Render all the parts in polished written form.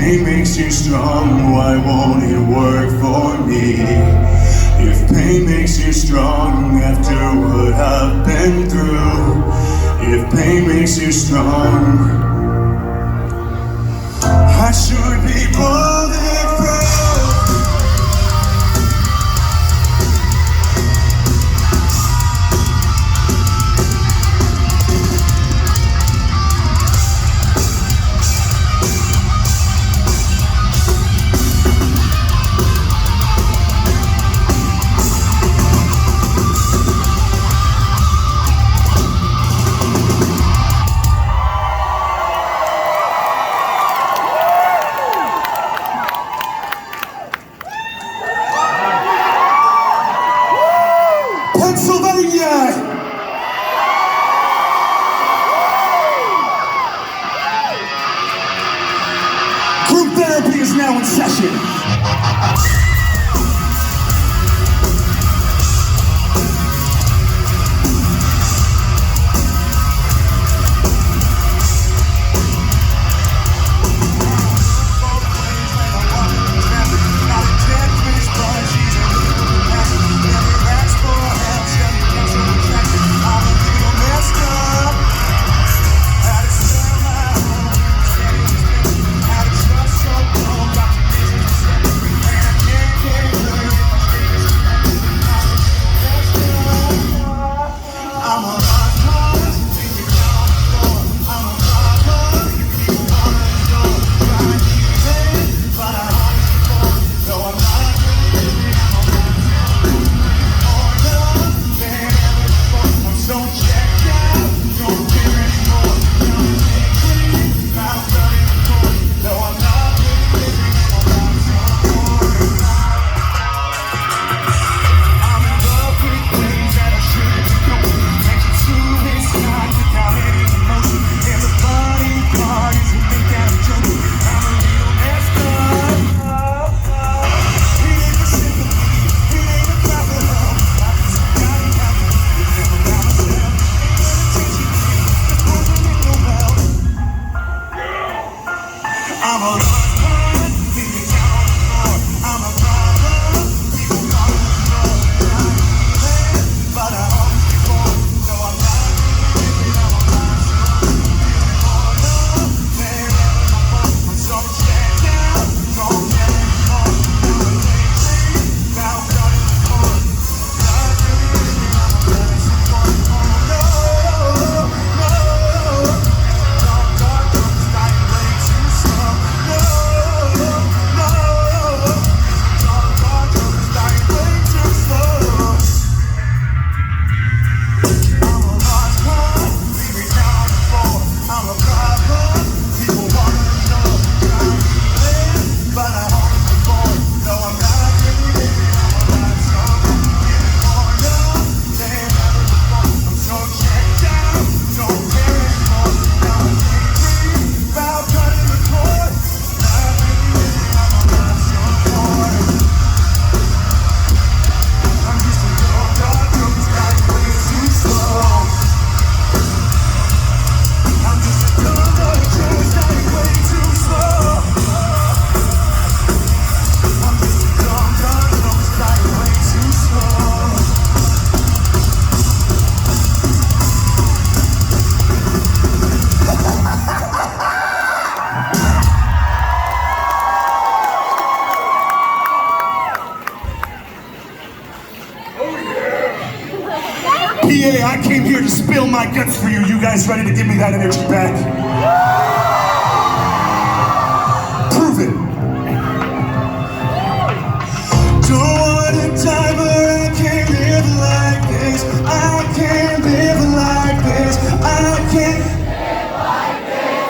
pain makes you strong, why won't it work for me? If pain makes you strong after what I've been through, if pain makes you strong, I should be bulletproof. Pennsylvania! Group therapy is now in session. PA, I came here to spill my guts for you. You guys ready to give me that energy back? Prove it. Don't wanna die, but I can't live like this. I can't live like this. I can't live like this.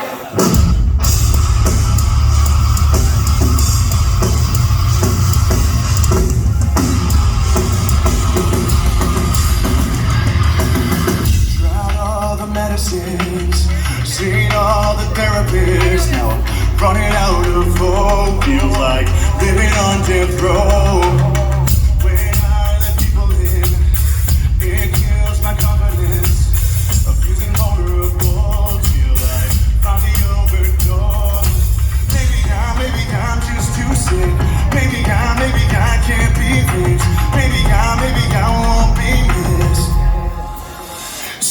Tried all the medicines, seen all the therapists. Now I'm running out of hope. Feel like living on death row. When I let people in, it kills my confidence. Abusing vulnerable till I finally overdose. Maybe I'm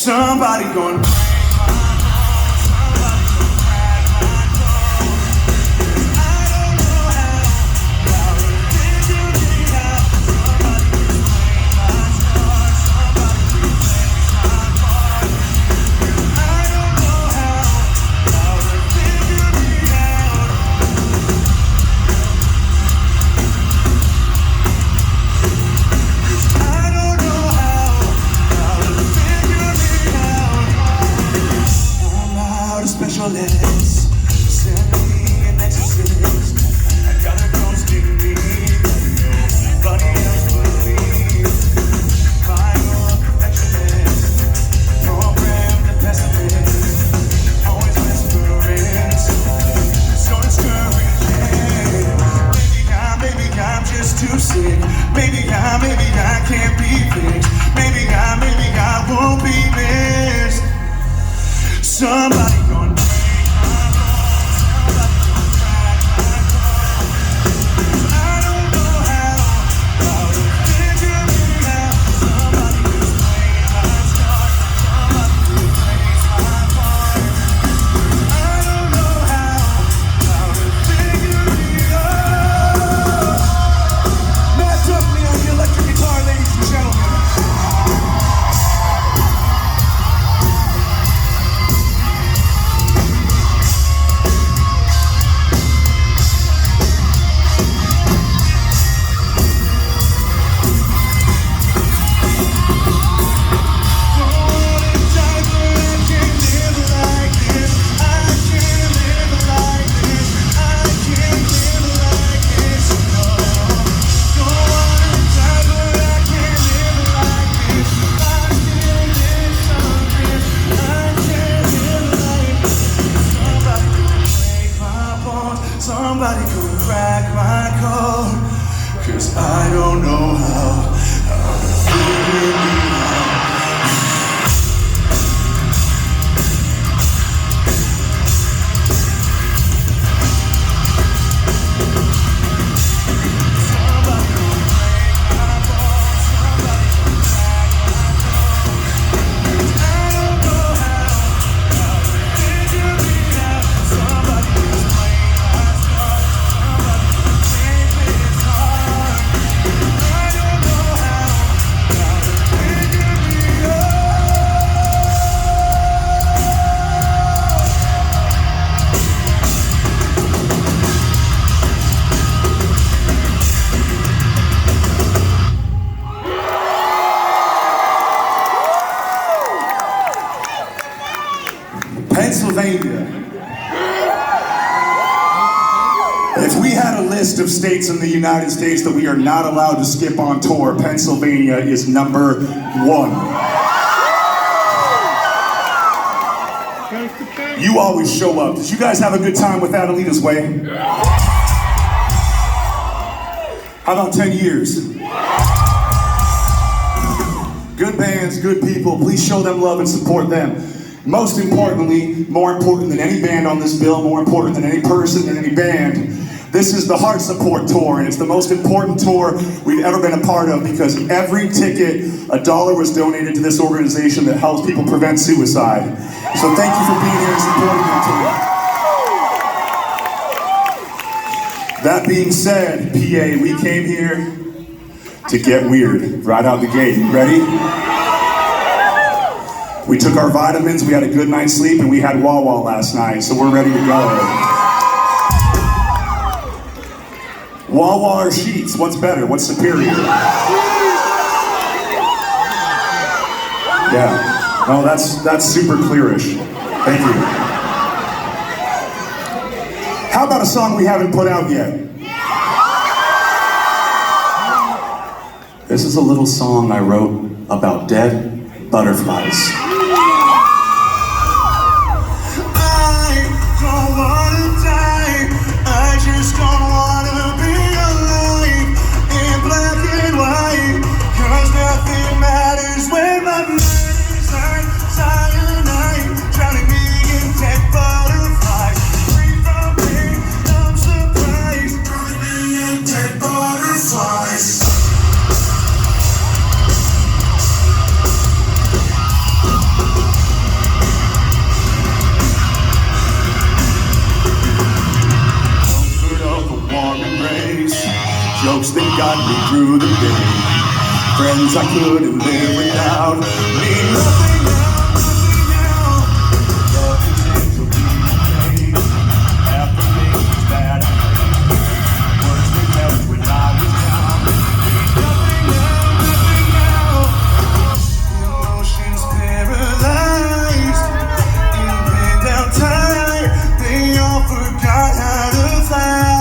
Somebody going specialist, send me an exorcist. I got a ghost in me that nobody else believes. Viral perfectionist, programmed and pessimist, always whispering something so discouraging. Maybe I'm just too sick. Maybe I can't be fixed. Maybe I won't be missed. Somebody gonna break my bones, somebody gonna crack my code. I don't know how to figure it out. Somebody could break my start, somebody could break my heart. I don't know how to figure it out. Matt Duffy on the electric guitar, ladies and gentlemen. Somebody could crack my code, 'cause I don't know how to figure it out. Somebody could break my bones, somebody could crack my code, 'cause I don't know how to figure it out. Somebody could break my start, somebody could break this heart. I don't know how to figure it out. Pennsylvania. If we had a list of states in the United States that we are not allowed to skip on tour, Pennsylvania is number one. You always show up. Did you guys have a good time with Adelita's Way? How about 10 years? Good bands, good people. Please show them love and support them. Most importantly, more important than any band on this bill, more important than any person and any band, this is the Heart Support Tour, and it's the most important tour we've ever been a part of because every ticket, $1 was donated to this organization that helps people prevent suicide. So thank you for being here and supporting them today. That being said, PA, we came here to get weird right out the gate. Ready? We took our vitamins, we had a good night's sleep, and we had Wawa last night, so we're ready to go. Wawa or Sheets, what's better? What's superior? Yeah, no, that's super clearish. Thank you. How about a song we haven't put out yet? This is a little song I wrote about dead butterflies. warm embrace. Jokes that got me through the day. Friends I couldn't live without. Need nothing now, nothing now. Love and things will be okay. Affirmations that I made. Words that helped when I was down. Need nothing now, nothing now. Emotions paralyzed. In pain down tired. They all forgot how to fly.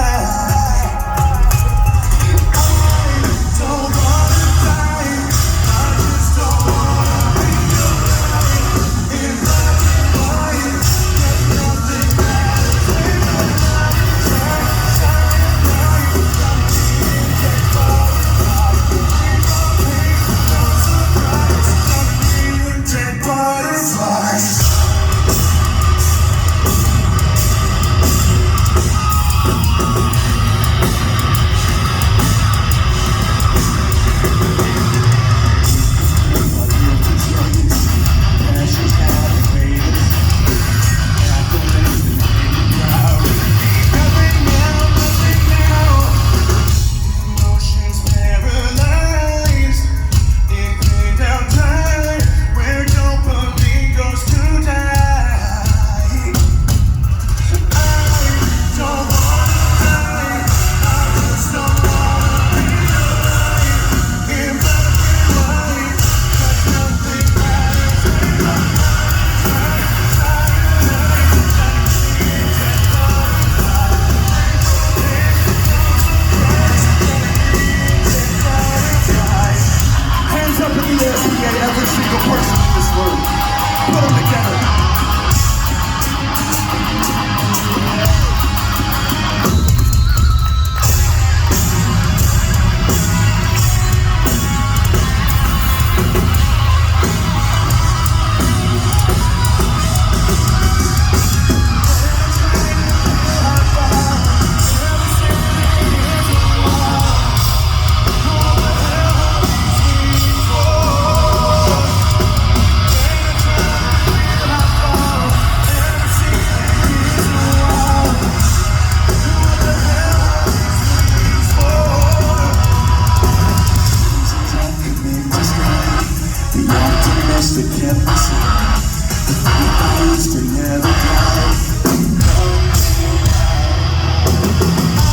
Every single person in this room, put them together. That kept me safe. The fights to never die.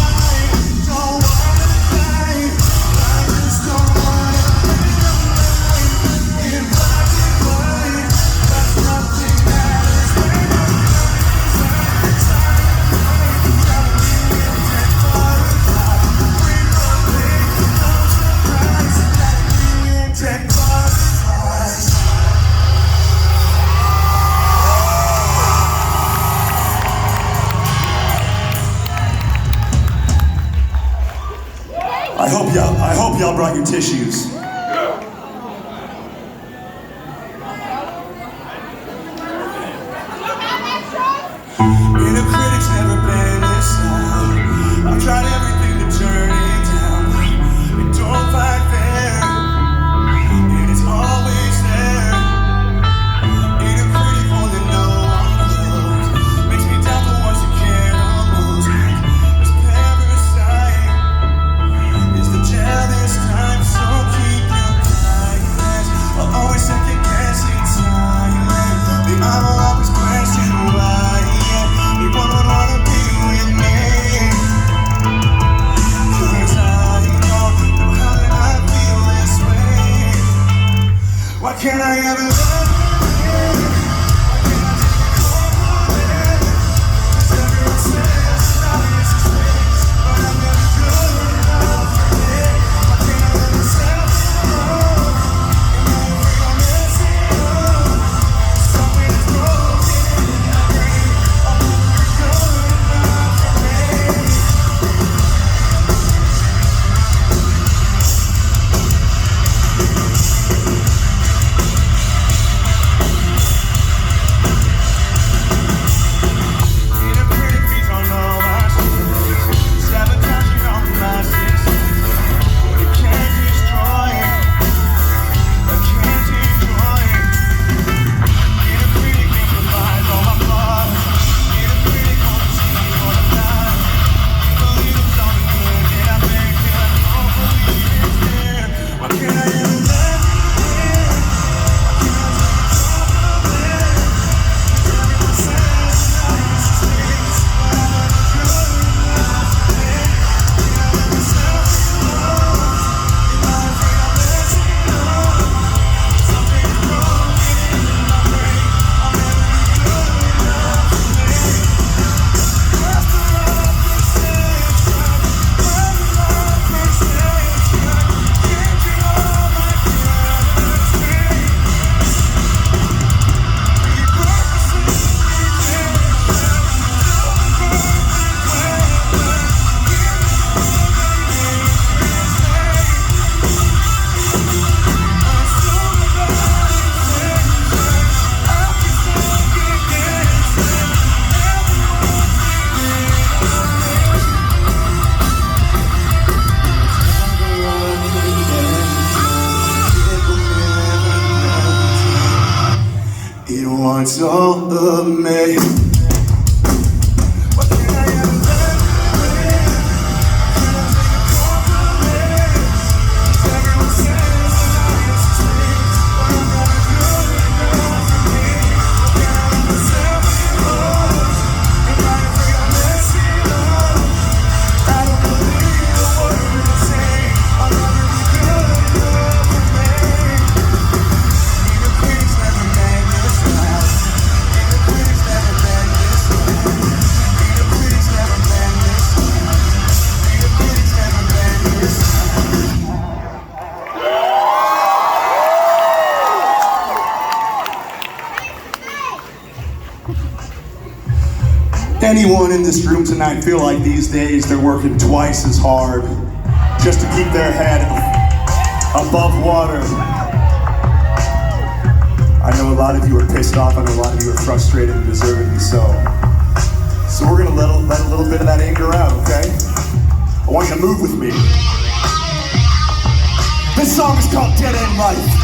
I don't wanna die. I just don't wanna live in black and white. That's nothing matters when I'm I hope y'all brought your tissues. Inner critics never been this loud. I've tried everything to turn it down. It don't fight fair, and it's always there. Inner critic more than no one knows. Makes me doubt the ones who care almost. This parasite is the jail this time, so keep your quiet. I'll always second guess in silence. The I will always question why. They won't wanna be with me. 'Cause I know how did I feel this way. Why can't I ever love you? Why can't I take it for it? 'Cause everyone says love is a space, but I'm never good enough for it. Why can't I let myself alone? Am I afraid I'm messing up? Something is broken in my brain. I'm never good enough for me. it's all of me. Anyone in this room tonight feel like these days they're working twice as hard just to keep their head above water? I know a lot of you are pissed off. I know a lot of you are frustrated and deservedly so. So we're gonna let a little bit of that anger out, okay? I want you to move with me. This song is called Dead End Life.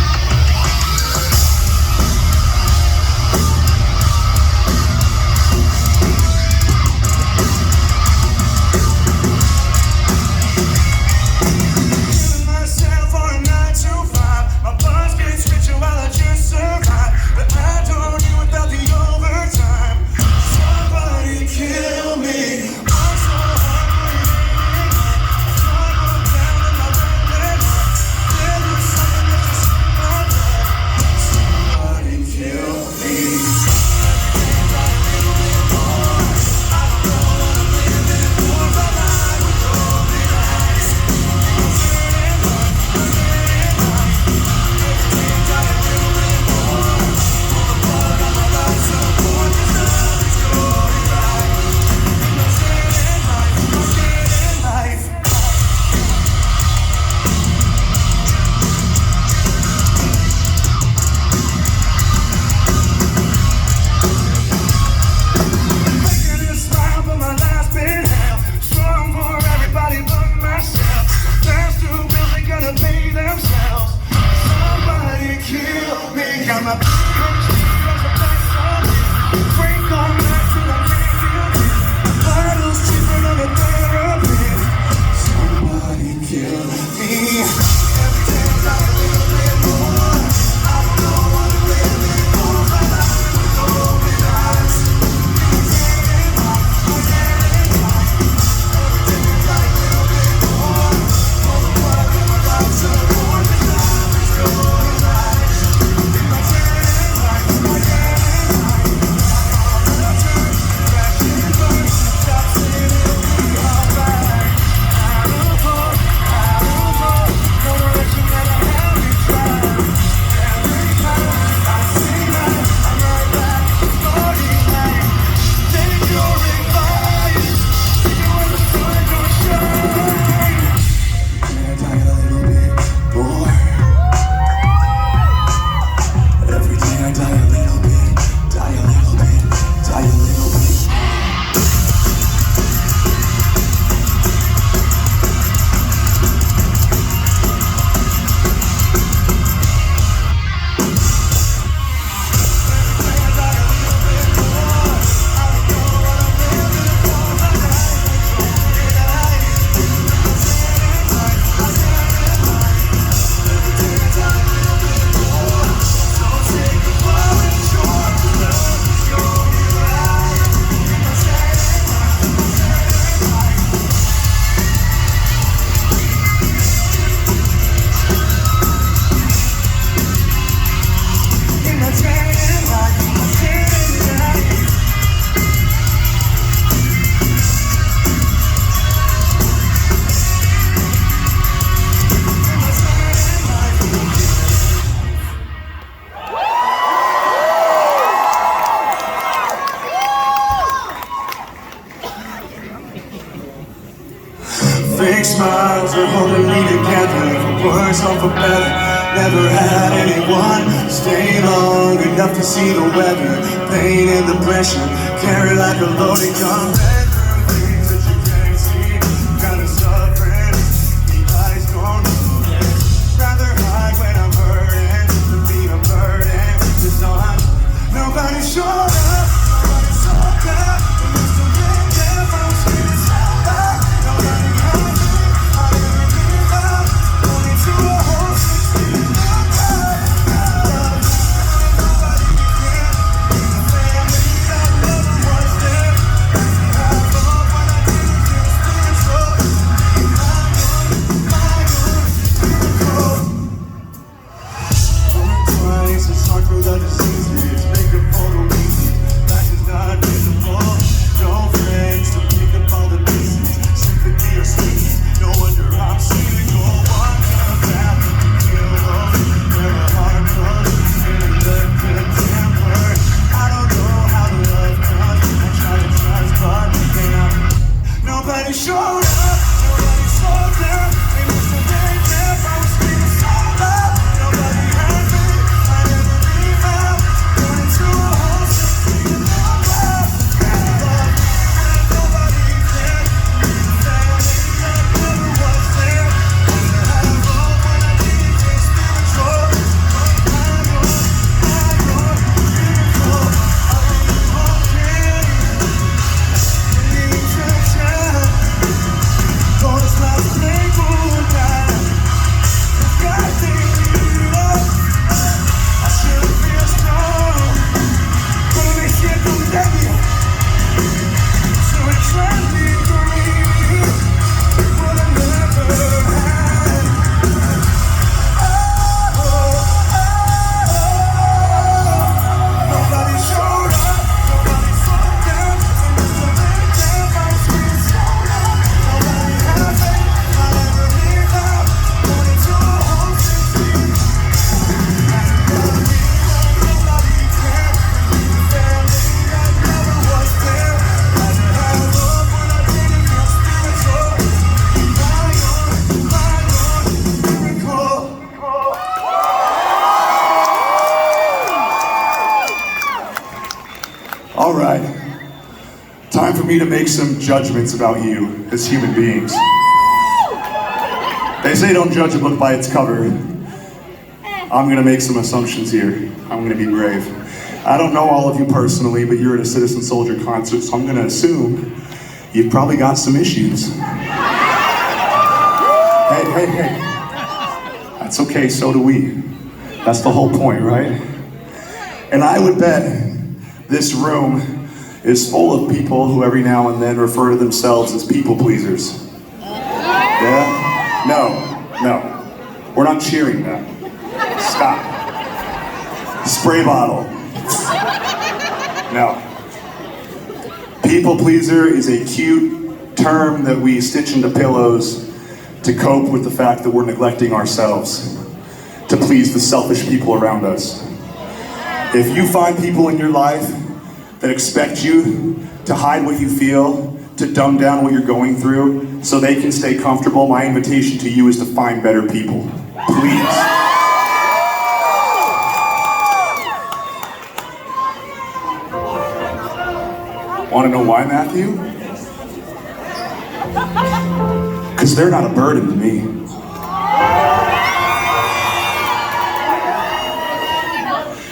Fake smiles are holding me together, for worse or for better. Never had anyone stay long enough to see the weather. Pain and the pressure, carry like a loaded gun. Read through things that you can't see, kind of suffering, the eyes don't move. Rather hide when I'm hurting, than be a burden to someone. Nobody's All right. Time for me to make some judgments about you as human beings. They say don't judge a book by its cover. I'm gonna make some assumptions here. I'm gonna be brave. I don't know all of you personally, but you're at a Citizen Soldier concert, so I'm gonna assume you've probably got some issues. Hey. That's okay, so do we. That's the whole point, right? And I would bet this room is full of people who every now and then refer to themselves as people pleasers. Yeah? No. We're not cheering that. Stop. Spray bottle. No. People pleaser is a cute term that we stitch into pillows to cope with the fact that we're neglecting ourselves to please the selfish people around us. If you find people in your life that expect you to hide what you feel, to dumb down what you're going through so they can stay comfortable, my invitation to you is to find better people. Please. Want to know why, Matthew? Because they're not a burden to me.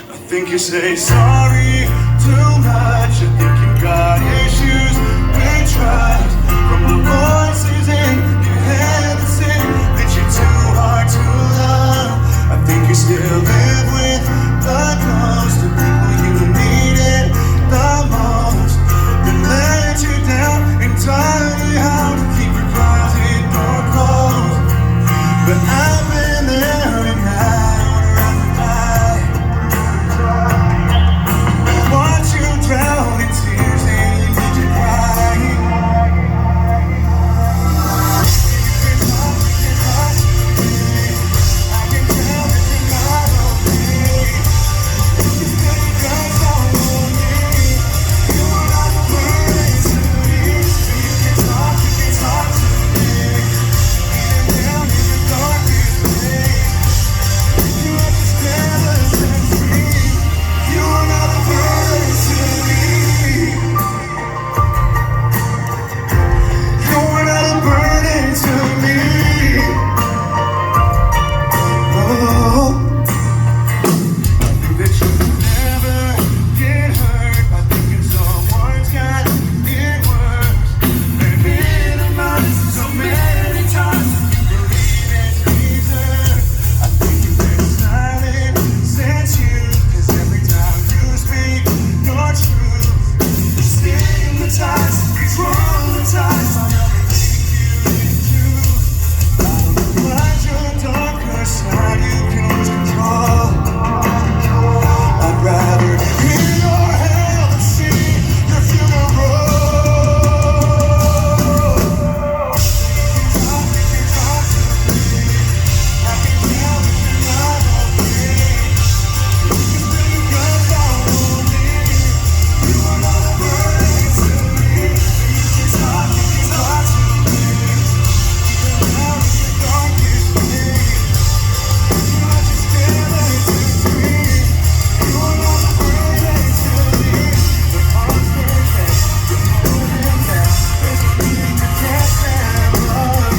I think you say sorry too much. I think you got issues with trust. From the voices in your head that say that you're too hard to love. I think you still live with the ghost of people you needed the most. Then let you down and taught you how to keep your closet door closed. But I've been there and I don't rather die. Watch you drown in tears and you need to cry. You can talk to me. I can tell that you're not okay. It's because I want me. You are not the burden to me. You can talk to me. Even down in the darkest place. You understand the sense me. You are not the burden to me. You are not a burden to me. Oh, I think that you never get hurt. I think that someone's got it worse. And minimize so many times. You believe it's reason. I think you've been silent since you. 'Cause every time you speak your truth, you stigmatize, you traumatize on everything you do. I don't know what your darker side you can lose control. I'd rather hear your hell than see your funeral. You can talk to me. I can tell that you're not okay. It's because I want me. You are not a burden to me. You can talk to me. Even down in the darkest place. You understand the sense me. You are not a burden to me. The constant that you're holding back doesn't mean you can't stand love.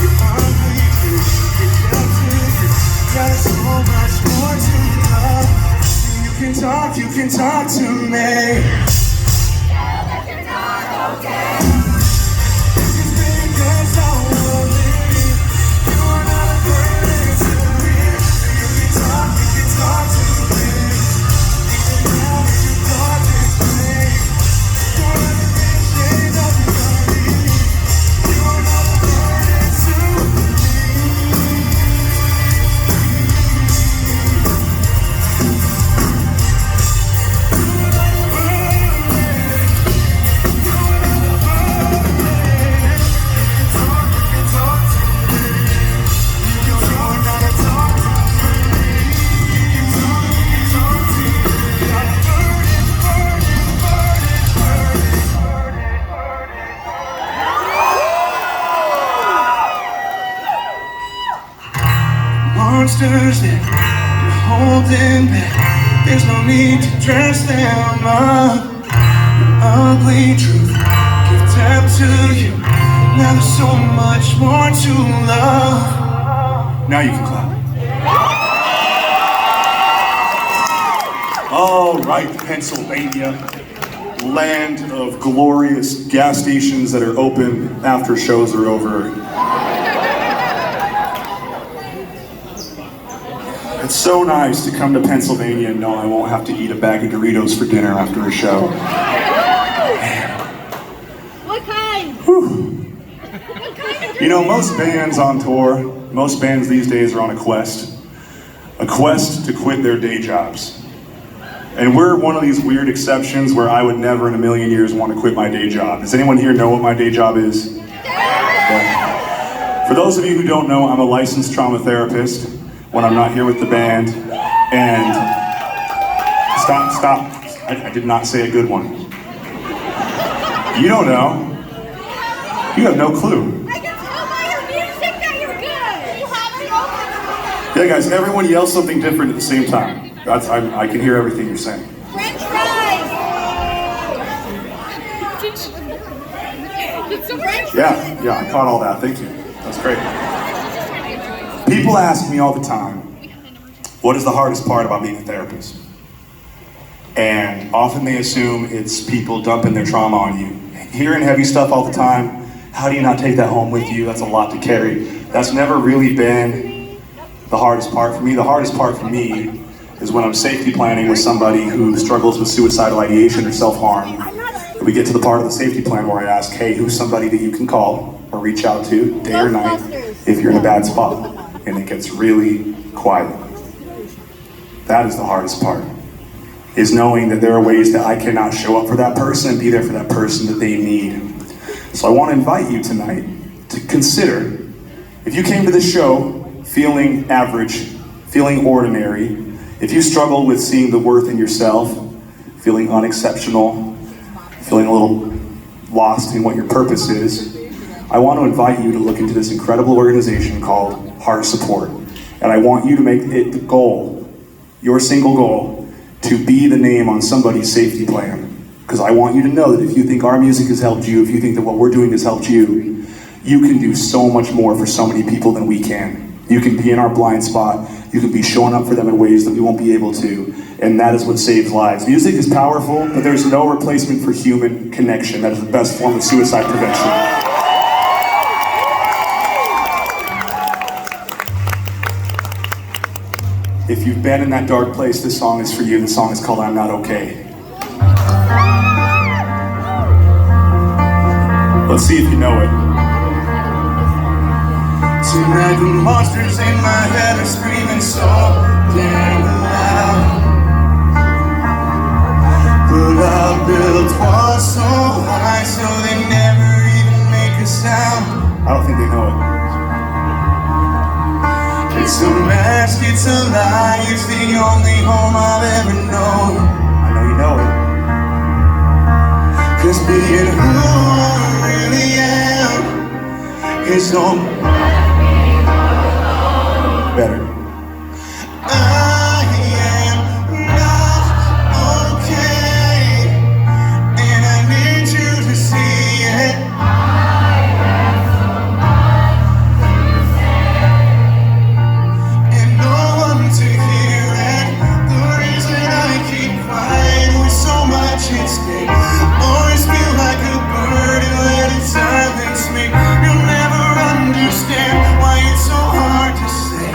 You're hungry too. You're tempted too. Got so much more to love. You can talk to me. It's because I want me. You are not a burden to me. You can talk to me. Even down in your darkest place. Don't ever be ashamed of your body. You are not a burden to me. Monsters that you're holding back, there's no need to dress them up. ugly truth. Give depth to you. Now there's so much more to love. Now you can clap. All right, Pennsylvania, land of glorious gas stations that are open after shows are over. It's so nice to come to Pennsylvania and know I won't have to eat a bag of Doritos for dinner after a show. What kind? Whew. What kind of You know, most bands on tour, most bands these days are on a quest to quit their day jobs. And we're one of these weird exceptions where I would never in a million years want to quit my day job. Does anyone here know what my day job is? Yeah. For those of you who don't know, I'm a licensed trauma therapist when I'm not here with the band. And stop. I did not say a good one. You don't know. You have no clue. I can tell by your music that you're good. You have Yeah, guys, everyone yell something different at the same time. I can hear everything you're saying. French fries. Yeah, I caught all that. Thank you. That's great. People ask me all the time, what is the hardest part about being a therapist? And often they assume it's people dumping their trauma on you. Hearing heavy stuff all the time, how do you not take that home with you? That's a lot to carry. That's never really been the hardest part for me. The hardest part for me is when I'm safety planning with somebody who struggles with suicidal ideation or self-harm. We get to the part of the safety plan where I ask, hey, who's somebody that you can call or reach out to day or night if you're in a bad spot? And it gets really quiet. That is the hardest part, is knowing that there are ways that I cannot show up for that person and be there for that person that they need. So I want to invite you tonight to consider, if you came to this show feeling average, feeling ordinary, if you struggle with seeing the worth in yourself, feeling unexceptional, feeling a little lost in what your purpose is, I want to invite you to look into this incredible organization called Heart Support. And I want you to make it the goal, your single goal, to be the name on somebody's safety plan. Because I want you to know that if you think our music has helped you, if you think that what we're doing has helped you, you can do so much more for so many people than we can. You can be in our blind spot. You can be showing up for them in ways that we won't be able to. And that is what saves lives. Music is powerful, but there's no replacement for human connection. That is the best form of suicide prevention. If you've been in that dark place, this song is for you. The song is called I'm Not Okay. Let's see if you know it. Tonight the monsters in my head are screaming so damn loud. But I built walls so high so they never even make a sound. I don't think they know it. It's a mask, it's a lie, it's the only home I've ever known. I know you know it. 'Cause being who I really am is all better. I am not okay, and I need you to see it. I have so much to say, and no one to hear it. The reason I keep quiet with so much at stake, always feel like a bird and let it silence me. You'll never understand why it's so hard to say.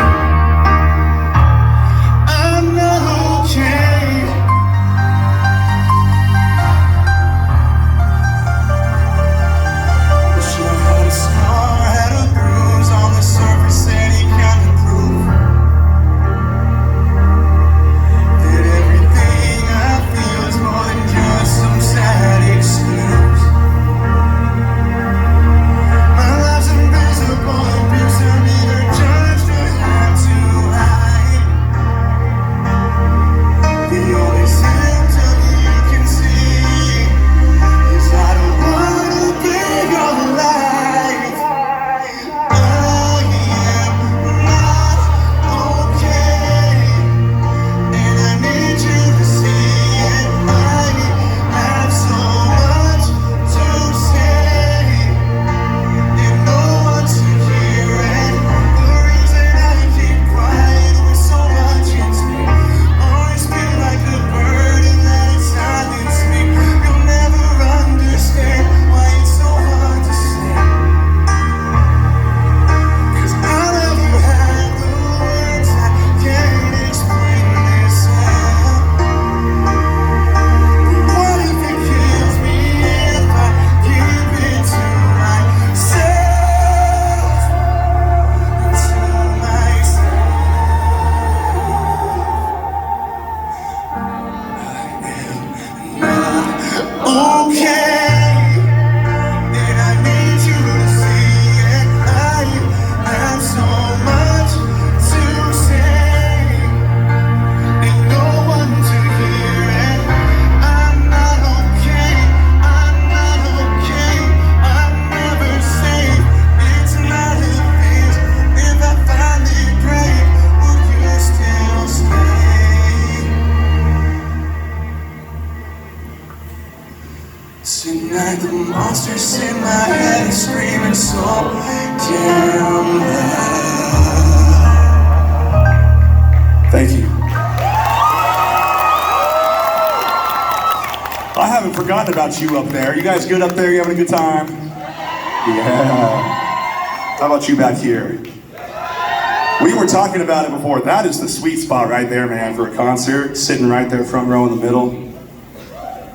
voice in my head is screaming so damn loud. Thank you. I haven't forgotten about you up there. You guys good up there? You having a good time? Yeah. How about you back here? We were talking about it before. That is the sweet spot right there, man, for a concert. Sitting right there, front row in the middle.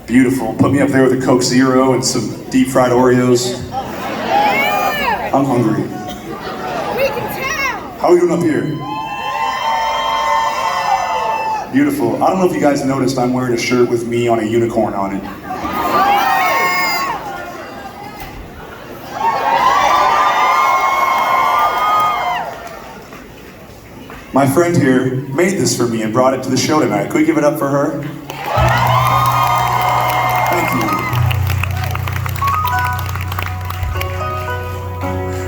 Beautiful. Put me up there with a Coke Zero and some deep fried Oreos. I'm hungry. We can tell. How are we doing up here? Beautiful. I don't know if you guys noticed, I'm wearing a shirt with me on a unicorn on it. My friend here made this for me and brought it to the show tonight. Could we give it up for her? Thank you.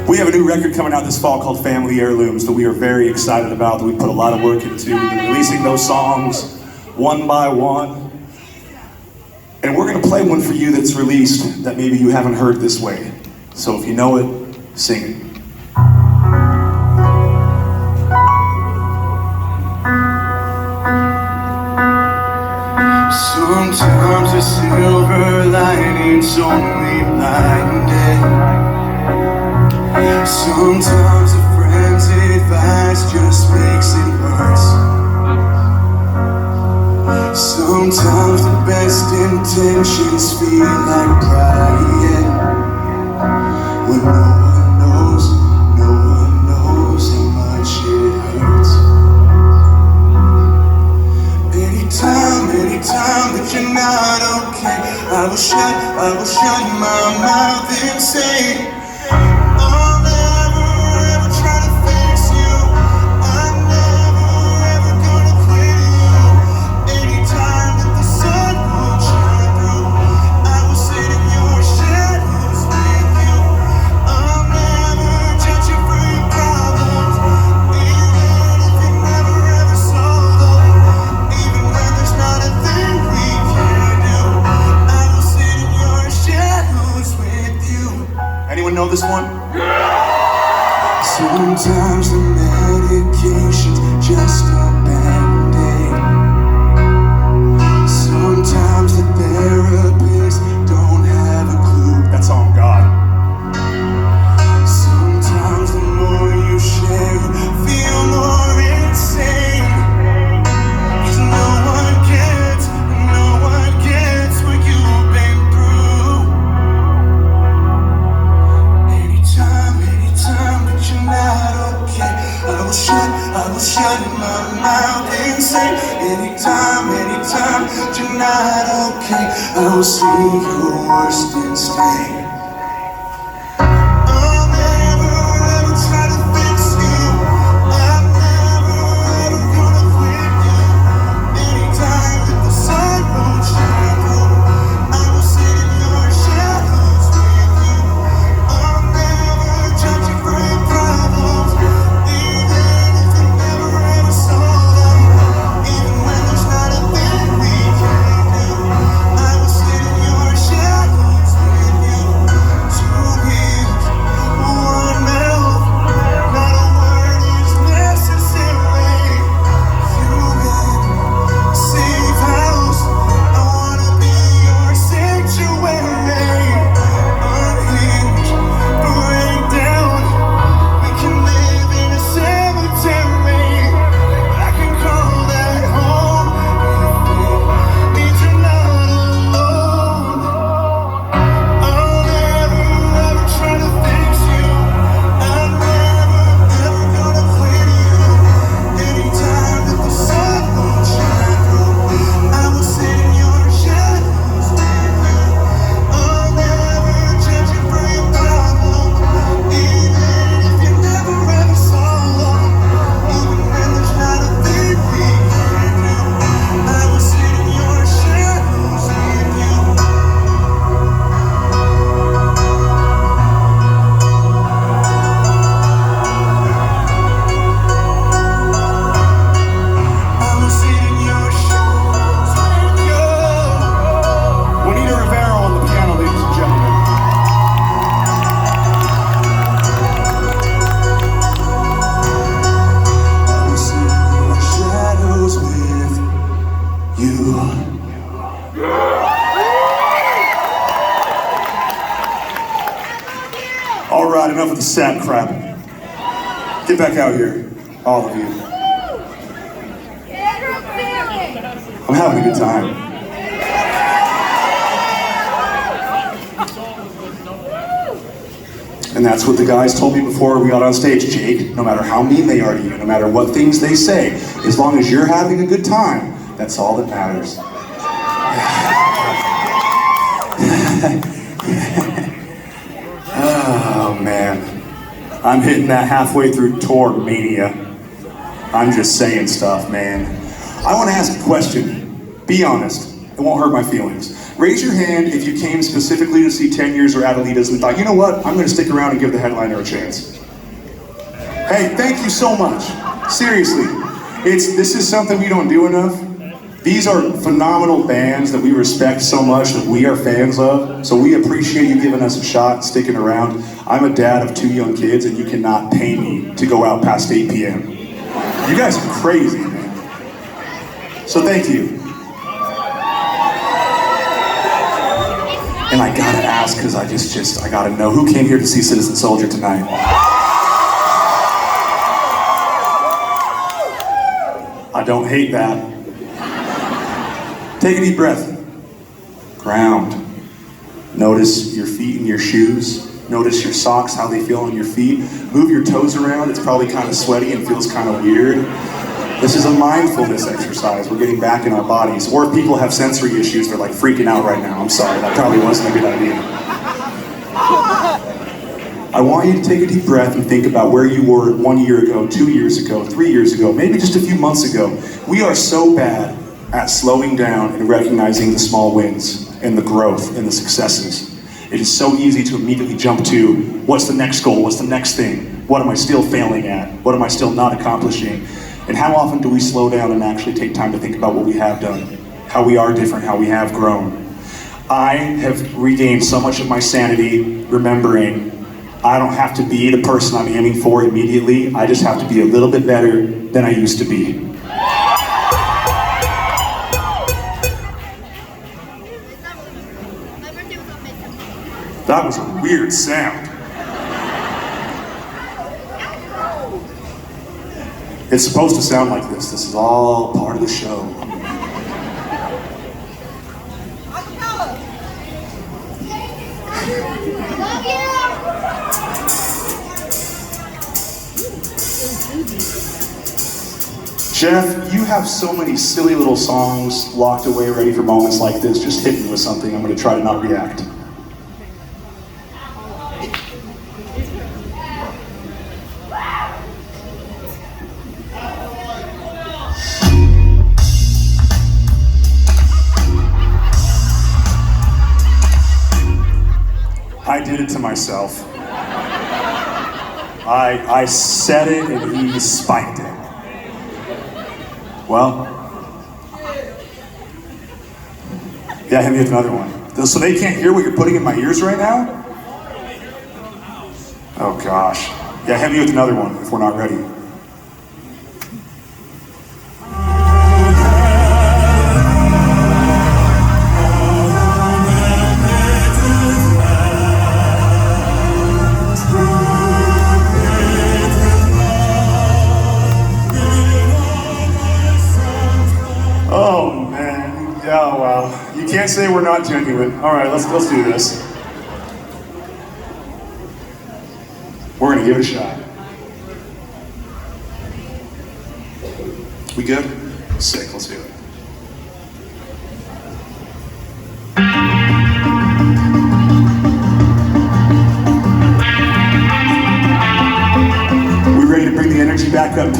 We have a new record coming out this fall called Family Heirlooms that we are very excited about, that we put a lot of work into. We've been releasing those songs one by one. And we're gonna play one for you that's released that maybe you haven't heard this way. So if you know it, sing it. Sometimes the silver lining's only blinded. Sometimes a friend's advice just makes it worse. Sometimes the best intentions feel like crying when no one knows how much it hurts. Anytime that you're not okay, I will shut my mouth and say, I'll never ever try to fix you. I'm never ever gonna quit you. Anytime that the sun won't shine through, I will sit in your shadows with you. I'll never judge you for your problems, even if you never ever solve them. Even when there's not a thing we can do, I will sit in your shadows with you. Anyone know this one? Sometimes the medication's just a band-aid. Sometimes the therapists don't have a clue. That's on God. Sometimes the more you share, you feel more insane. 'Cause no one gets what you've been through. Anytime that you're not okay, I will shut my mouth and say, anytime that you're not okay, I will see your worst and stay. I'll never ever try to fix you. I'm never ever gonna quit you. Anytime that the sun won't shine through, I will sit in your shadows with you. I'll never judge you for your problems, even if you never ever solve them. Even when there's not a thing we can do, I will sit in your shadows with you. enough of the sad crap. Get back out here, all of you. I'm having a good time. And that's what the guys told me before we got on stage, Jake. No matter how mean they are to you, no matter what things they say, as long as you're having a good time, that's all that matters. Oh man, I'm hitting that halfway through tour mania. I'm just saying stuff, man. I want to ask a question. Be honest. It won't hurt my feelings. Raise your hand if you came specifically to see 10 Years or Adelitas and thought, you know what, I'm going to stick around and give the headliner a chance. Hey, thank you so much. Seriously, this is something we don't do enough. These are phenomenal bands that we respect so much, that we are fans of, so we appreciate you giving us a shot, sticking around. I'm a dad of 2 young kids, and you cannot pay me to go out past 8 p.m. You guys are crazy, man. So thank you. And I gotta ask, because I gotta know, who came here to see Citizen Soldier tonight? I don't hate that. Take a deep breath. Ground. Notice your feet in your shoes. Notice your socks, how they feel on your feet. Move your toes around. It's probably kind of sweaty and feels kind of weird. This is a mindfulness exercise. We're getting back in our bodies. Or if people have sensory issues, they're like freaking out right now. I'm sorry, that probably wasn't a good idea. I want you to take a deep breath and think about where you were 1 year ago, 2 years ago, 3 years ago, maybe just a few months ago. We are so bad at slowing down and recognizing the small wins and the growth and the successes. It is so easy to immediately jump to, what's the next goal? What's the next thing? What am I still failing at? What am I still not accomplishing? And how often do we slow down and actually take time to think about what we have done, how we are different, how we have grown? I have regained so much of my sanity remembering I don't have to be the person I'm aiming for immediately. I just have to be a little bit better than I used to be. That was a weird sound. It's supposed to sound like this. This is all part of the show. Jeff, you have so many silly little songs locked away ready for moments like this. Just hit me with something. I'm going to try to not react. I did it to myself. I said it and he spiked it. Well, yeah, hit me with another one. So they can't hear what you're putting in my ears right now? Oh gosh. Yeah, hit me with another one if we're not ready. Oh man, oh wow. You can't say we're not genuine. All right, let's do this. We're gonna give it a shot. We good? Sick, let's do it. We ready to bring the energy back up, PA?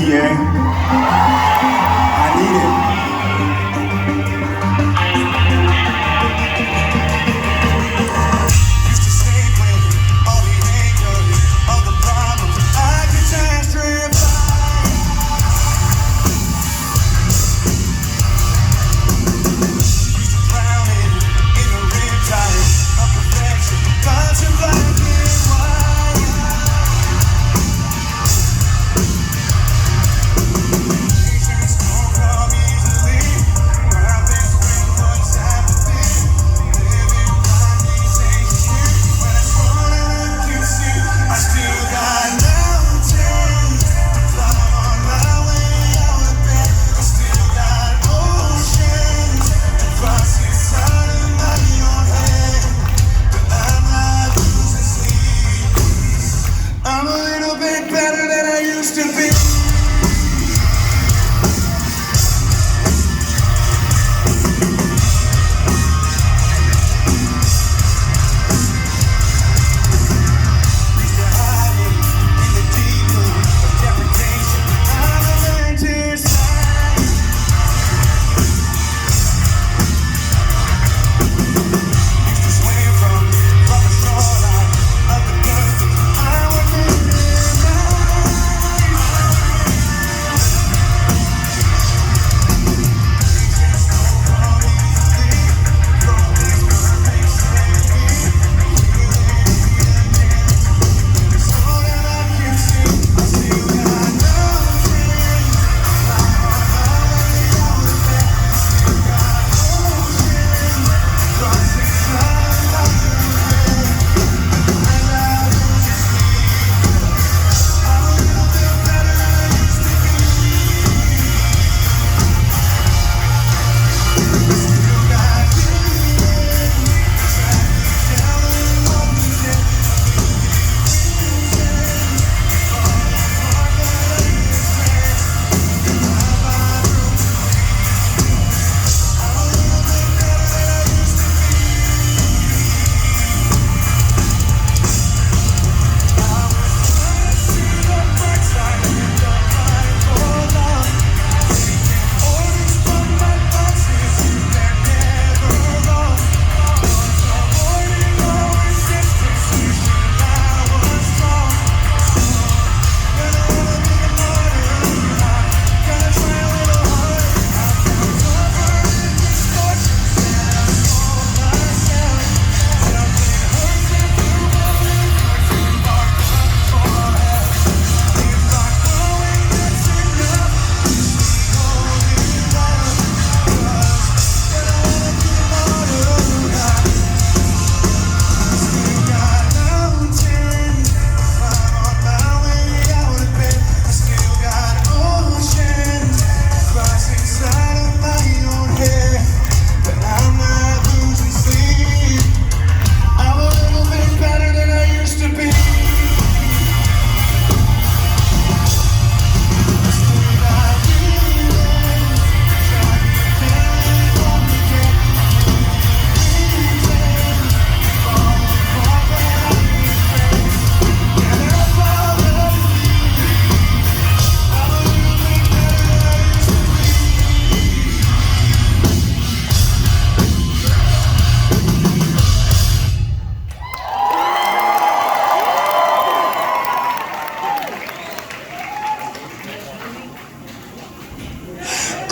I need it.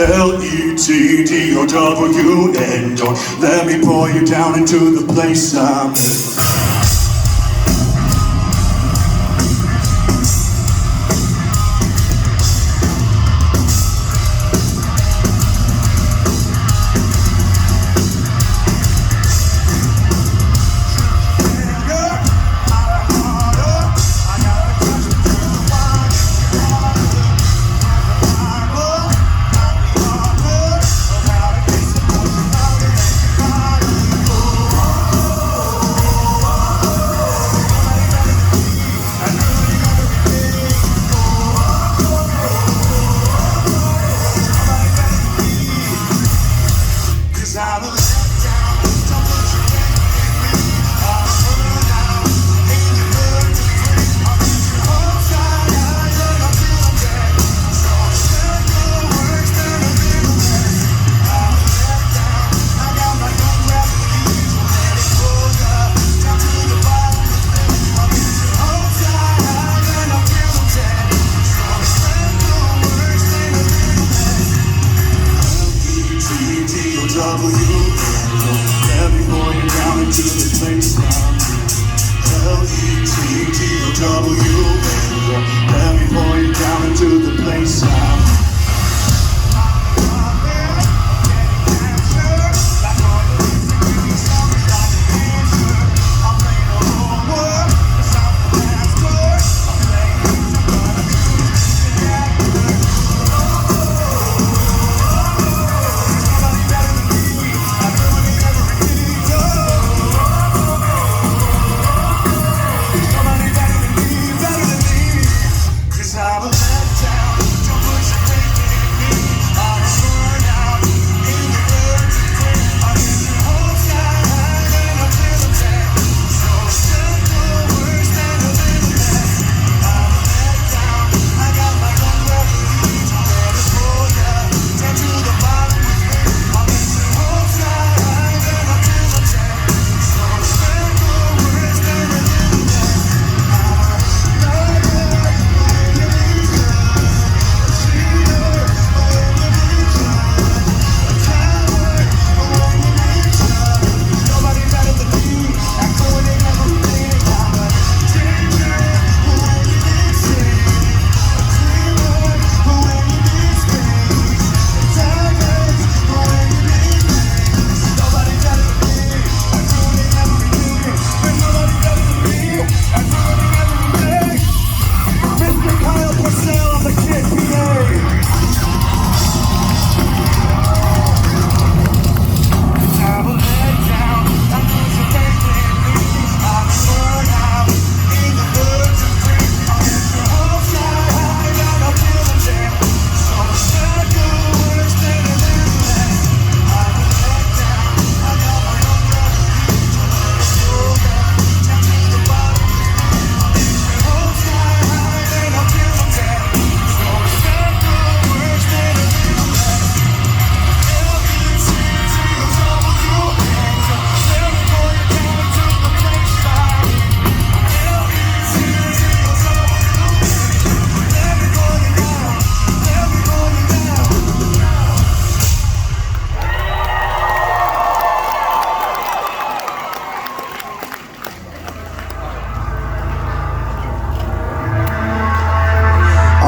Lettown. Don't let me pour you down into the place I'm in.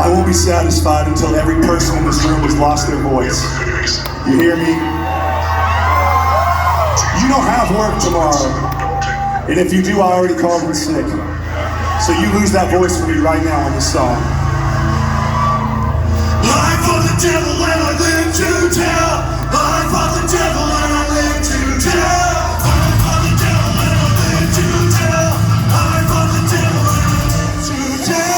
I won't be satisfied until every person in this room has lost their voice. You hear me? You don't have work tomorrow. And if you do, I already called in sick. So you lose that voice for me right now on this song. Life of the devil and I live to tell. Life of the devil and I live to tell. Life of the devil and I live to tell. Life of the devil and I live to tell.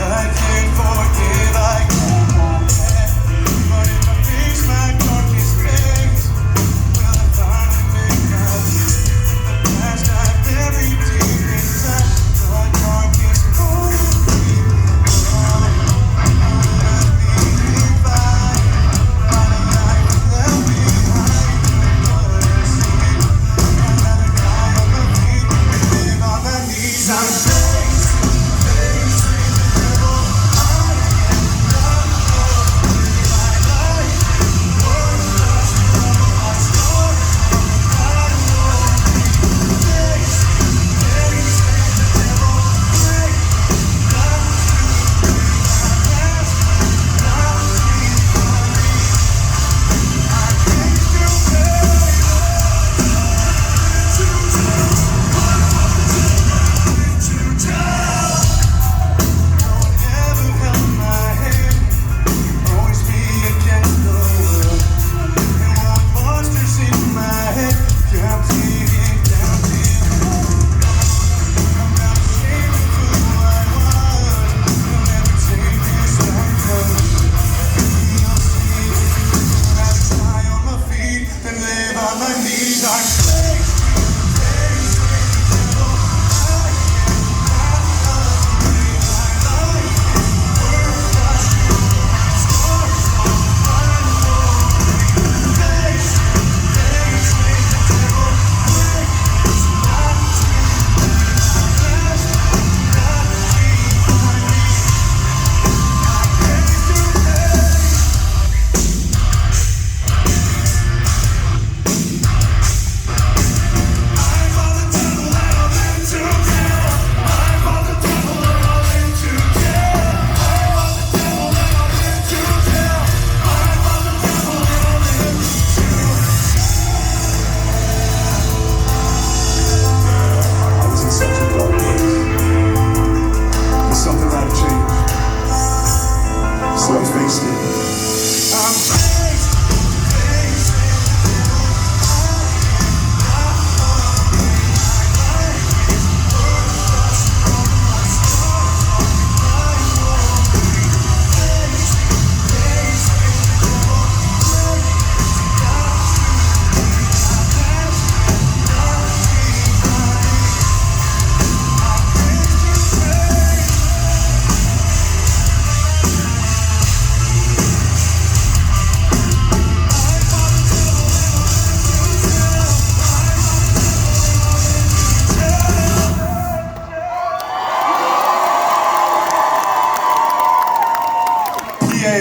I can't forget.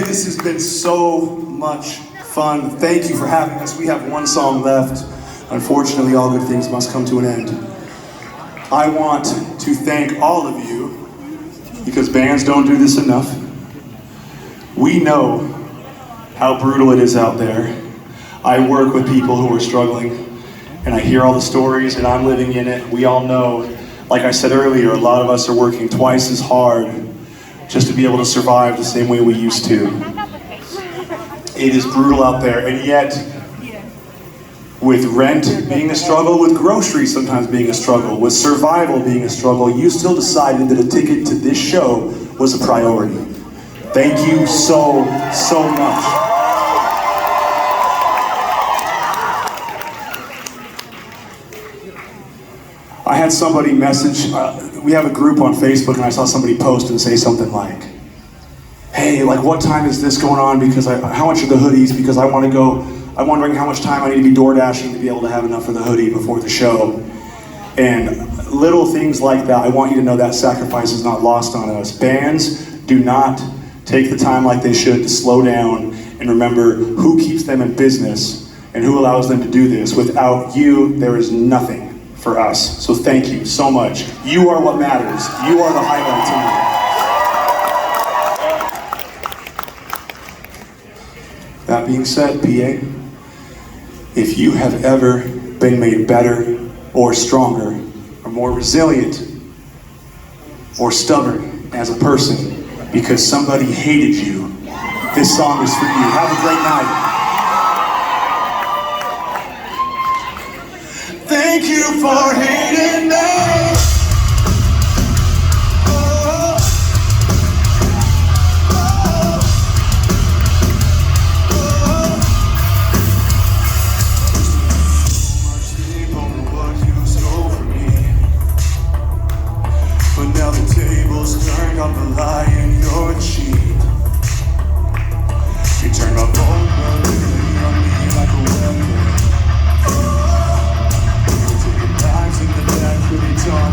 This has been so much fun. Thank you for having us. We have one song left. Unfortunately, all good things must come to an end. I want to thank all of you, because bands don't do this enough. We know how brutal it is out there. I work with people who are struggling, and I hear all the stories, and I'm living in it. We all know, like I said earlier, a lot of us are working twice as hard just to be able to survive the same way we used to. It is brutal out there, and yet, with rent being a struggle, with groceries sometimes being a struggle, with survival being a struggle, you still decided that a ticket to this show was a priority. Thank you so, so much. I had somebody message, we have a group on Facebook, and I saw somebody post and say something like, hey, like what time is this going on? Because how much are the hoodies? Because I want to go, I'm wondering how much time I need to be door dashing to be able to have enough for the hoodie before the show. And little things like that, I want you to know that sacrifice is not lost on us. Bands do not take the time like they should to slow down and remember who keeps them in business and who allows them to do this. Without you, there is nothing for us. So thank you so much. You are what matters. You are the highlight tonight. That being said, PA, if you have ever been made better or stronger or more resilient or stubborn as a person because somebody hated you, this song is for you. Have a great night. Thank you for hating me. On the lie in your cheek, you turn my vulnerability on me like a weapon. You're taking knives in the back, pretty dark.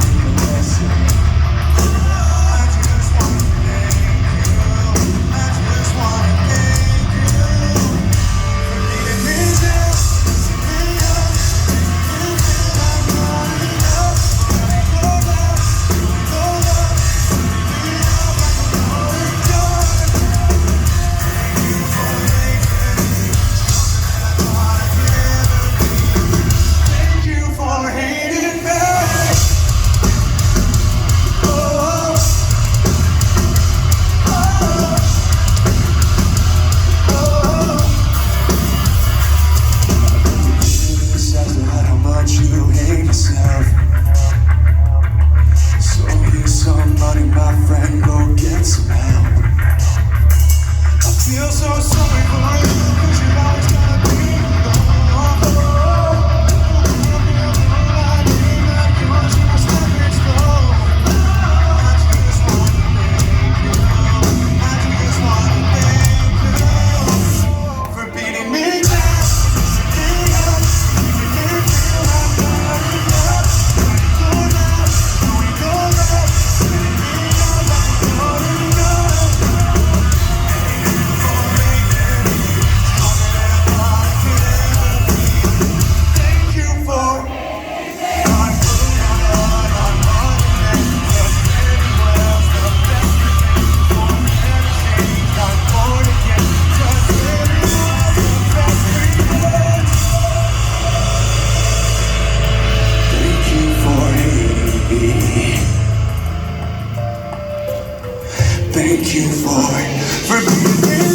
thank you for being there.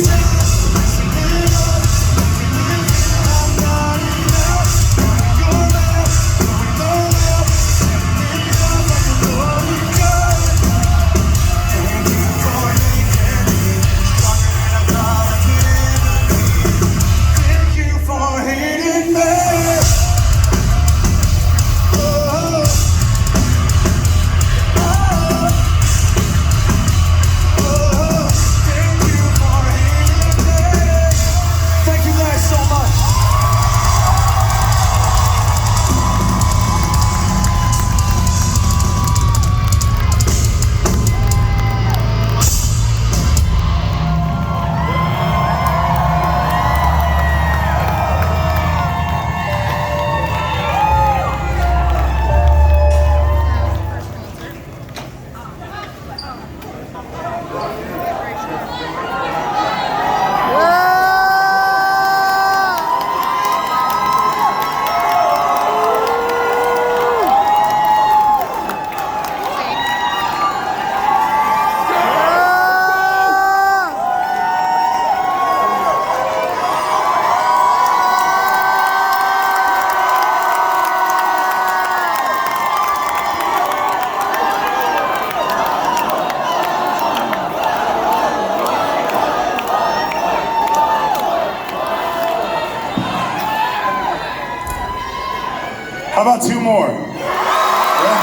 How about two more? Yeah.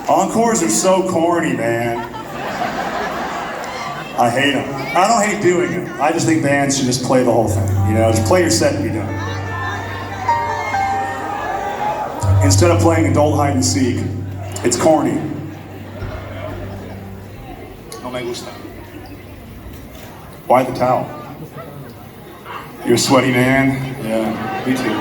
Encores are so corny, man. I hate them. I don't hate doing them. I just think bands should just play the whole thing. You know, just play your set and be done. Instead of playing adult hide and seek, it's corny. No me gusta. Why the towel? You're a sweaty man? Yeah, me too.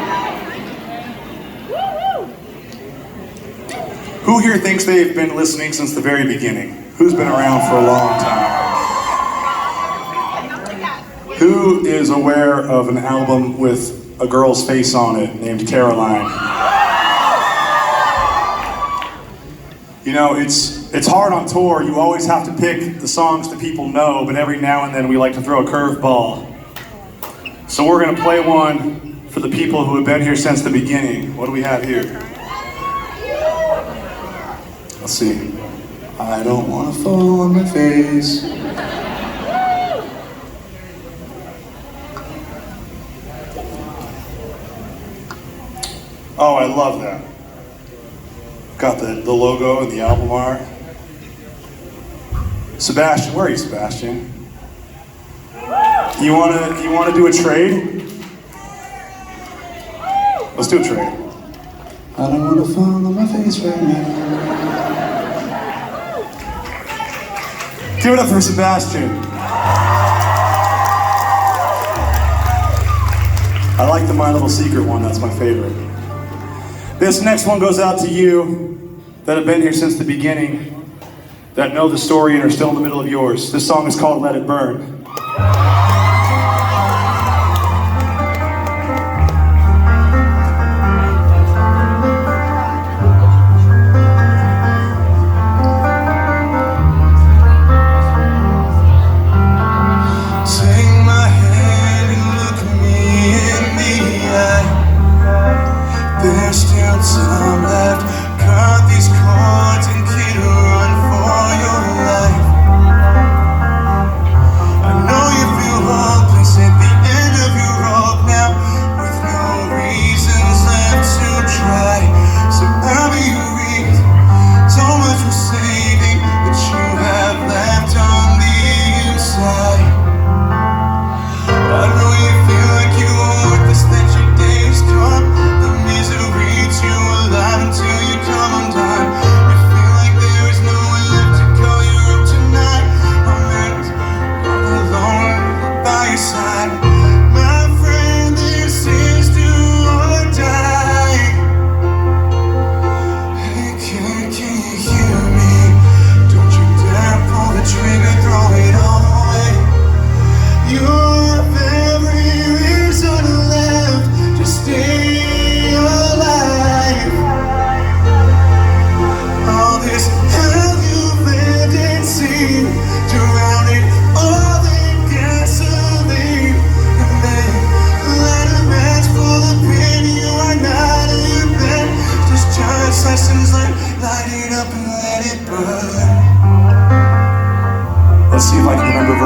Who here thinks they've been listening since the very beginning? Who's been around for a long time? Who is aware of an album with a girl's face on it named Caroline? You know, it's hard on tour. You always have to pick the songs that people know, but every now and then we like to throw a curveball. So we're gonna play one for the people who have been here since the beginning. What do we have here? Let's see. I don't wanna fall on my face. Oh, I love that. Got the logo and the album art. Sebastian, where are you, Sebastian? You wanna do a trade? Let's do a trade. I don't wanna fall on my face right now. Give it up for Sebastian. I like the My Little Secret one, that's my favorite. This next one goes out to you that have been here since the beginning, that know the story and are still in the middle of yours. This song is called Let It Burn. Time left, cut these cords and keep run for your life. I know you feel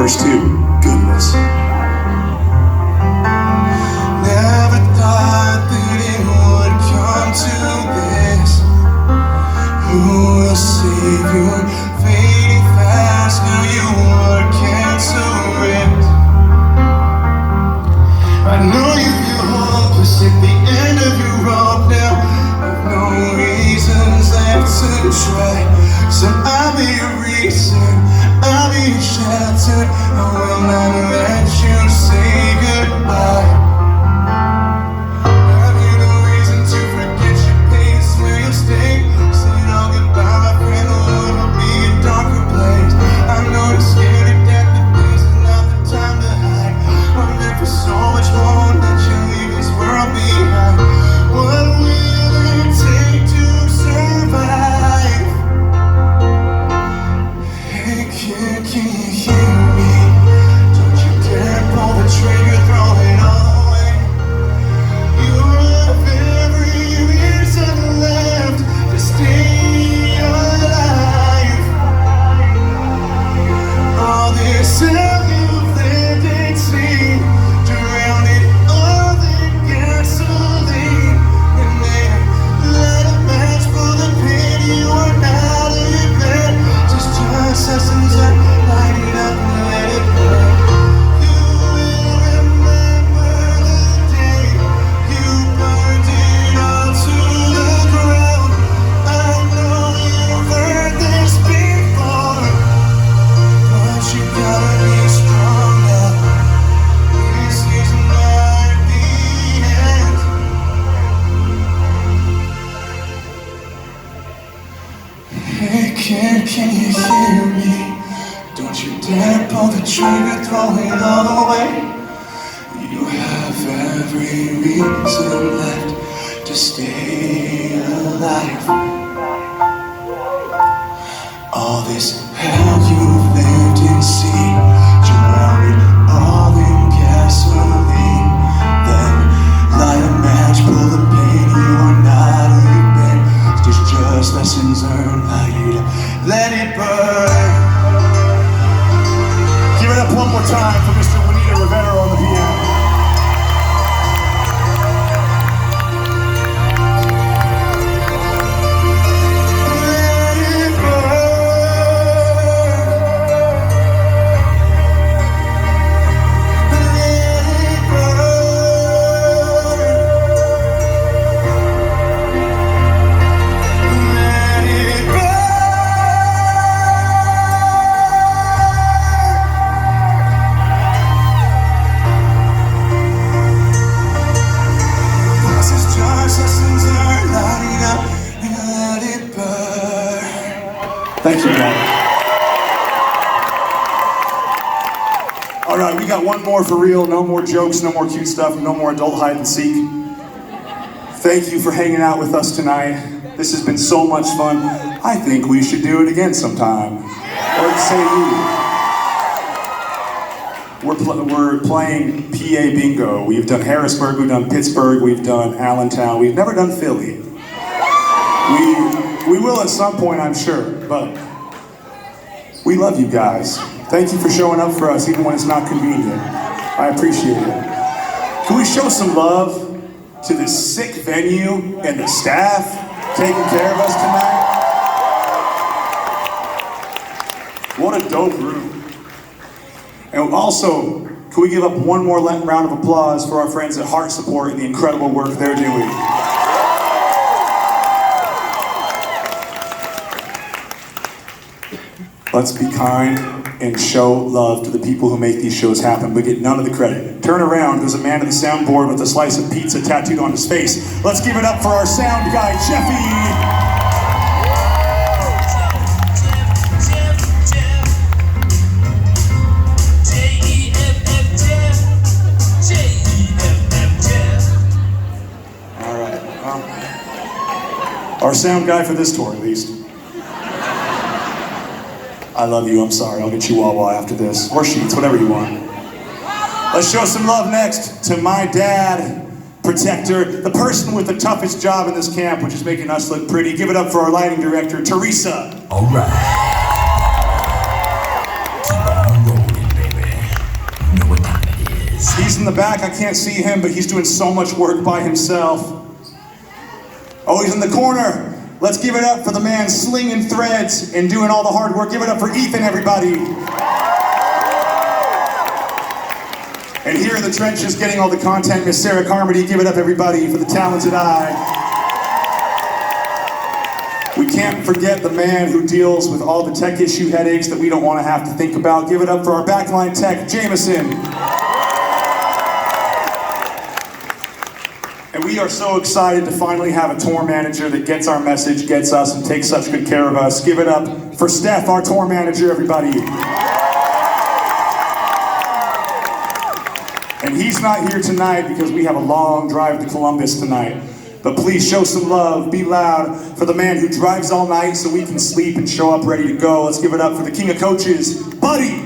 verse 2. Goodness. Never thought that it would come to this. Who will save you? Fading fast, knew you would cancel it. I know you feel hopeless at the end of your rope now. I've no reasons left to try. So I'll be your reason, I'll be your shelter. I will not let you say goodbye. Have you no reason to forget your pace where you'll stay? Say no goodbye, my friend, the world will be a darker place. I know you're scared to death, but this is not the time to hide. I'm there for so much more than you leave this world behind. What will it take to survive? Hey kid, can you hear me? Don't you dare pull the trigger, throw it all away. You have every reason left to stay alive. All this hell you've lived and seen, drown it all in gasoline, and then light a match for the pain you are not living. Just lessons and light it up and let it burn. You will remember the day you burned it all to the ground. I know you've heard this before, but you gotta be strong now. This is not the end. Hey kid, can you hear me? Don't you dare pull the trigger, throw it all away. You have every reason left to stay alive. All this hell you've lived and seen, drown it all in gasoline. Then light a match, pull the pain you are not living. It's just lessons learned, light it up, let it burn. Give it up one more time for Mr. Juanita Rivera on the piano. Let it burn. Let it burn. Let it burn. This is just lessons learned, light it up and let it burn. Thank you, guys. All right, we got one more for real. No more jokes, no more cute stuff, no more adult hide and seek. Thank you for hanging out with us tonight. This has been so much fun. I think we should do it again sometime. Or say you. We're playing PA bingo. We've done Harrisburg, we've done Pittsburgh, we've done Allentown. We've never done Philly. We will at some point, I'm sure, but we love you guys. Thank you for showing up for us even when it's not convenient. I appreciate it. Can we show some love to this sick venue and the staff taking care of us tonight? What a dope room. And also, can we give up one more round of applause for our friends at Heart Support and the incredible work they're doing? Let's be kind and show love to the people who make these shows happen, but get none of the credit. Turn around, there's a man at the soundboard with a slice of pizza tattooed on his face. Let's give it up for our sound guy, Jeffy! Our sound guy for this tour, at least. I love you, I'm sorry. I'll get you Wawa after this. Or Sheets, whatever you want. Let's show some love next to my dad, Protector, the person with the toughest job in this camp, which is making us look pretty. Give it up for our lighting director, Teresa. All right. Keep on rolling, baby. He's in the back, I can't see him, but he's doing so much work by himself. Oh, he's in the corner. Let's give it up for the man slinging threads and doing all the hard work. Give it up for Ethan, everybody. And here in the trenches getting all the content, Miss Sarah Carmody. Give it up, everybody, for the talented eye. We can't forget the man who deals with all the tech issue headaches that we don't want to have to think about. Give it up for our backline tech, Jameson. And we are so excited to finally have a tour manager that gets our message, gets us, and takes such good care of us. Give it up for Steph, our tour manager, everybody. And he's not here tonight because we have a long drive to Columbus tonight. But please show some love, be loud for the man who drives all night so we can sleep and show up ready to go. Let's give it up for the king of coaches, Buddy.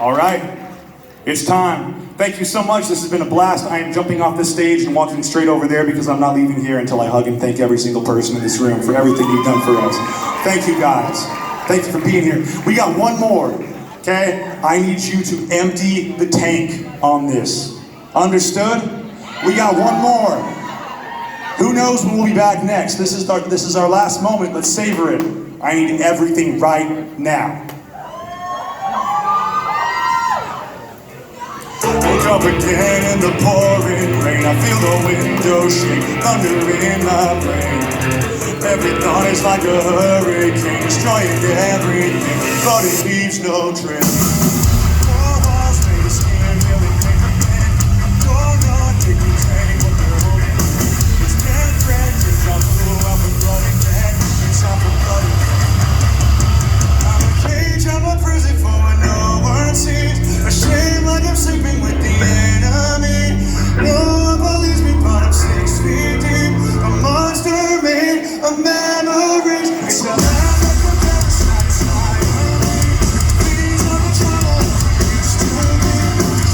All right, it's time. Thank you so much. This has been a blast. I am jumping off this stage and walking straight over there because I'm not leaving here until I hug and thank every single person in this room for everything you've done for us. Thank you guys. Thank you for being here. We got one more, okay? I need you to empty the tank on this. Understood? We got one more. Who knows when we'll be back next? This is our last moment. Let's savor it. I need everything right now. Woke up again in the pouring rain. I feel the window shake, thunder in my brain. Every thought is like a hurricane, destroying everything, but it leaves no trace. Four walls made of skin, really paper thin. Don't not take the train, what they're holding. It's dead thread, deja vu, I'm a blood again. It's all for blood again. I'm a cage, I'm a prison for what no one sees. A shame like I'm sleeping with the enemy. No one believes me, but I'm 6 feet deep. A monster made of memories. It's a laugh that could never satisfy me. These are the trouble used to be.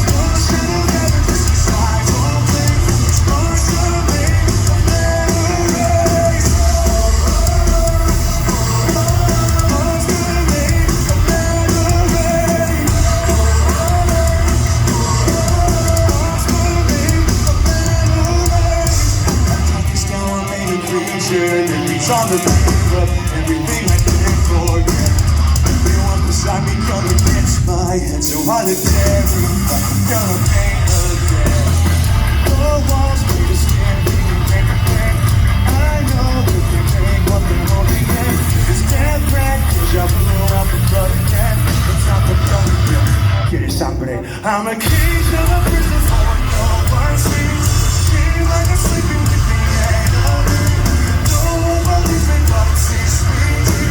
Bullshit will never decide one thing. It's monster made of memories. Monster made of memories. It's on the table of everything I can't forget. Everyone beside me come against my head, so I look terrified. I'm gonna paint again. Four walls made of skin, leaving paper thin. I know that they take what they're holding in. It's death red, deja vu, I'm the blood again. It's not the blood again. ¿Quieres sangre? I'm a cage of a prison for what no one sees. Seem like I'm sleeping with the enemy. No one believes me, but it's 6 feet deep.